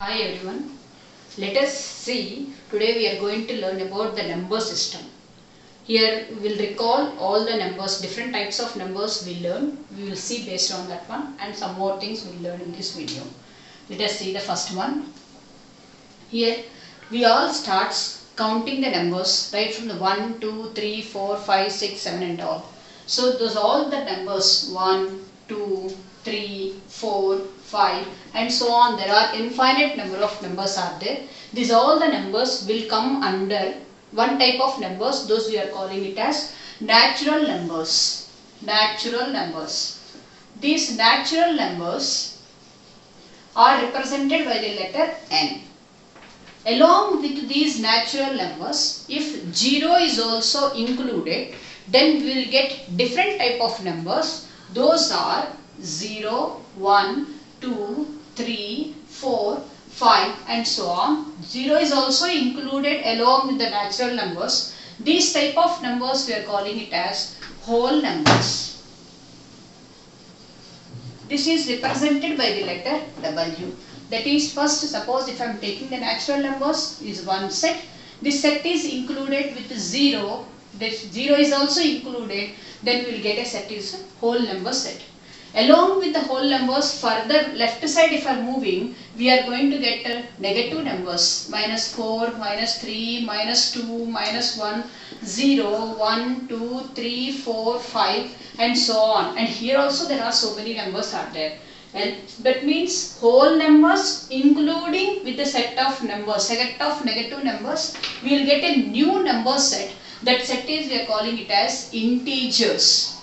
Hi everyone. Let us see, today we are going to learn about the number system. Here we will recall all the numbers, different types of numbers we learn. We will see based on that one and some more things we will learn in this video. Let us see the first one. Here we all starts counting the numbers right from the 1, 2, 3, 4, 5, 6, 7 and all. So those all the numbers 1, 2, 3, 4, 5 and so on. There are infinite number of numbers are there. These all the numbers will come under one type of numbers. Those we are calling it as natural numbers. Natural numbers. These natural numbers are represented by the letter n. Along with these natural numbers, if 0 is also included, then we will get different type of numbers. Those are 0, 1, 2, 3, 4, 5 and so on. 0 is also included along with the natural numbers. These type of numbers we are calling it as whole numbers. This is represented by the letter W. That is, first suppose if I am taking the natural numbers is one set. This set is included with 0. This 0 is also included. Then we will get a set is whole number set. Along with the whole numbers, further left side if I am moving, we are going to get negative numbers. Minus 4, minus 3, minus 2, minus 1, 0, 1, 2, 3, 4, 5 and so on. And here also there are so many numbers are there. And that means whole numbers including with the set of numbers, set of negative numbers, we will get a new number set. That set is we are calling it as integers.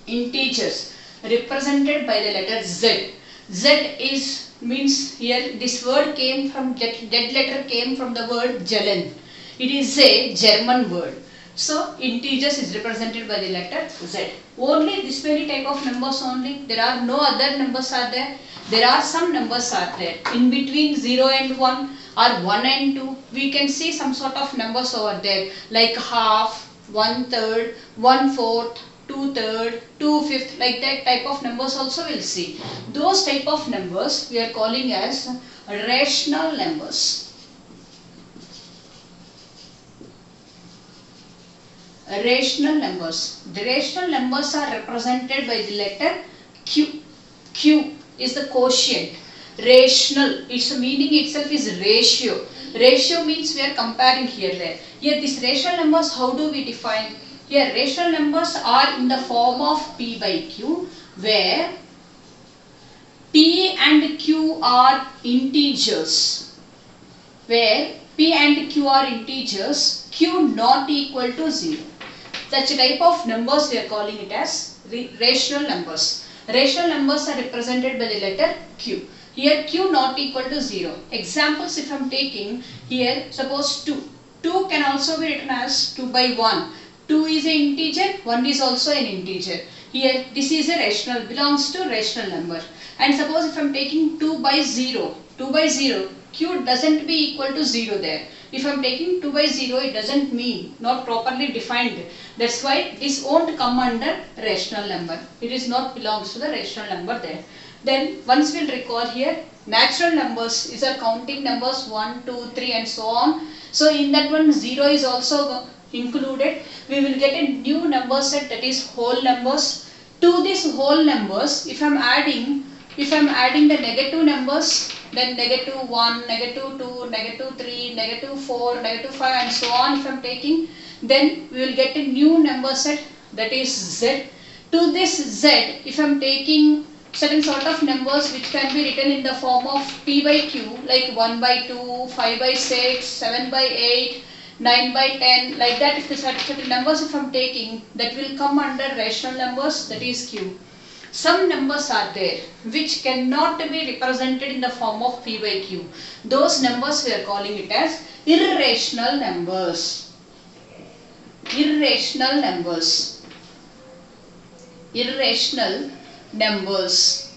Integers represented by the letter Z. Z is means here this word came from that letter came from the word Jelen. It is a German word. So integers is represented by the letter Z. Only this many type of numbers only. There are no other numbers are there. There are some numbers are there. In between 0 and 1 or 1 and 2. We can see some sort of numbers over there like half, 1/3, 1/4, 2/3, 2/5, like that type of numbers also we'll see. Those type of numbers we are calling as rational numbers. Rational numbers. The rational numbers are represented by the letter Q. Q is the quotient. Rational, its meaning itself is ratio. Ratio means we are comparing here there. Here these rational numbers, how do we define? Here rational numbers are in the form of P by Q, where P and Q are integers. Where P and Q are integers, Q not equal to 0. Such a type of numbers we are calling it as rational numbers. Rational numbers are represented by the letter Q. Here Q not equal to 0. Examples if I am taking here, suppose 2. 2 can also be written as 2 by 1. 2 is an integer, 1 is also an integer. Here this is a rational, belongs to rational number. And suppose if I am taking 2 by 0. 2 by 0, Q doesn't be equal to 0 there. If I am taking 2 by 0, it doesn't mean, not properly defined. That's why this won't come under rational number. It is not belongs to the rational number there. Then once we'll recall here, natural numbers is our counting numbers 1, 2, 3 and so on. So in that one 0 is also included. We will get a new number set, that is whole numbers. To these whole numbers, if I am adding the negative numbers, then negative 1, negative 2, negative 3, negative 4, negative 5 and so on if I am taking, then we will get a new number set, that is Z. To this Z, if I am taking certain sort of numbers which can be written in the form of P by Q, like 1 by 2, 5 by 6, 7 by 8, 9 by 10, like that. If the certain numbers if I am taking, that will come under rational numbers, that is Q. Some numbers are there which cannot be represented in the form of P by Q. Those numbers we are calling it as irrational numbers. Irrational numbers. Irrational numbers.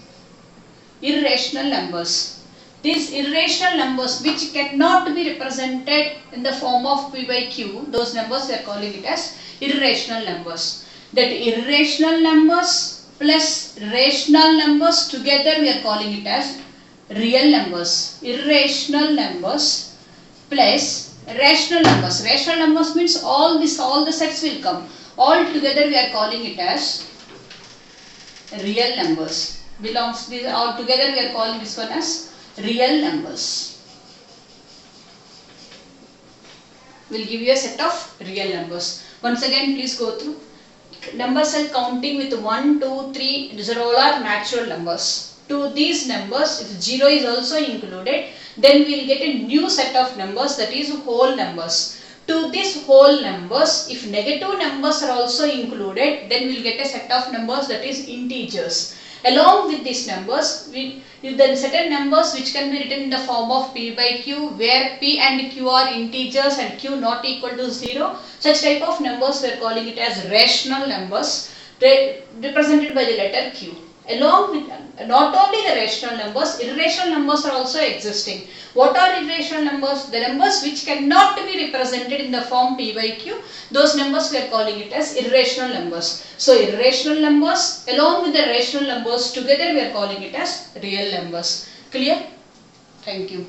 Irrational numbers. These irrational numbers which cannot be represented in the form of P by Q, those numbers we are calling it as irrational numbers. That irrational numbers plus rational numbers together we are calling it as real numbers, irrational numbers plus rational numbers. Rational numbers means all the sets will come. All together we are calling it as real numbers. These all together we are calling this one as real numbers. We'll give you a set of real numbers. Once again, please go through. Numbers are counting with 1, 2, 3. These are all are natural numbers. To these numbers, if 0 is also included, then we will get a new set of numbers, that is whole numbers. To this whole numbers, if negative numbers are also included, then we will get a set of numbers, that is integers. Along with these numbers, if there are certain numbers which can be written in the form of p by q, where p and q are integers and q not equal to 0, such type of numbers we are calling it as rational numbers, represented by the letter q. Along with not only the rational numbers, irrational numbers are also existing. What are irrational numbers? The numbers which cannot be represented in the form p by q, those numbers we are calling it as irrational numbers. So irrational numbers along with the rational numbers together we are calling it as real numbers. Clear? Thank you.